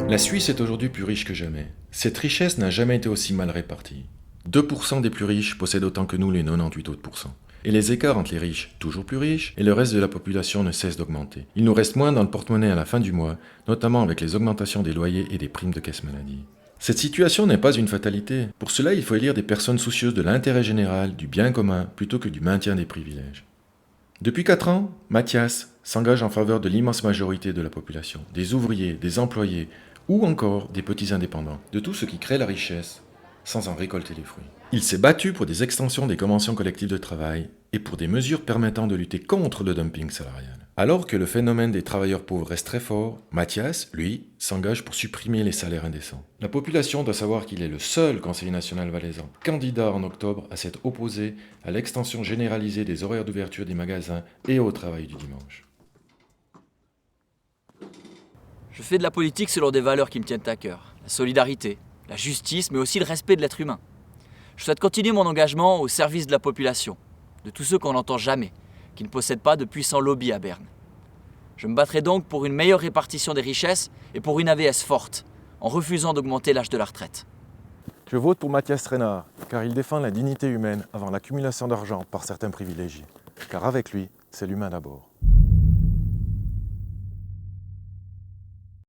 La Suisse est aujourd'hui plus riche que jamais. Cette richesse n'a jamais été aussi mal répartie. 2% des plus riches possèdent autant que nous les 98 autres pourcents. Et les écarts entre les riches, toujours plus riches, et le reste de la population ne cessent d'augmenter. Il nous reste moins dans le porte-monnaie à la fin du mois, notamment avec les augmentations des loyers et des primes de caisse maladie. Cette situation n'est pas une fatalité. Pour cela, il faut élire des personnes soucieuses de l'intérêt général, du bien commun, plutôt que du maintien des privilèges. Depuis 4 ans, Mathias s'engage en faveur de l'immense majorité de la population, des ouvriers, des employés, ou encore des petits indépendants, de tout ce qui crée la richesse, sans en récolter les fruits. Il s'est battu pour des extensions des conventions collectives de travail et pour des mesures permettant de lutter contre le dumping salarial. Alors que le phénomène des travailleurs pauvres reste très fort, Mathias, lui, s'engage pour supprimer les salaires indécents. La population doit savoir qu'il est le seul conseiller national valaisan, candidat en octobre à s'être opposé à l'extension généralisée des horaires d'ouverture des magasins et au travail du dimanche. Je fais de la politique selon des valeurs qui me tiennent à cœur. La solidarité, la justice, mais aussi le respect de l'être humain. Je souhaite continuer mon engagement au service de la population, de tous ceux qu'on n'entend jamais, qui ne possèdent pas de puissants lobbies à Berne. Je me battrai donc pour une meilleure répartition des richesses et pour une AVS forte, en refusant d'augmenter l'âge de la retraite. Je vote pour Mathias Renard, car il défend la dignité humaine avant l'accumulation d'argent par certains privilégiés. Car avec lui, c'est l'humain d'abord.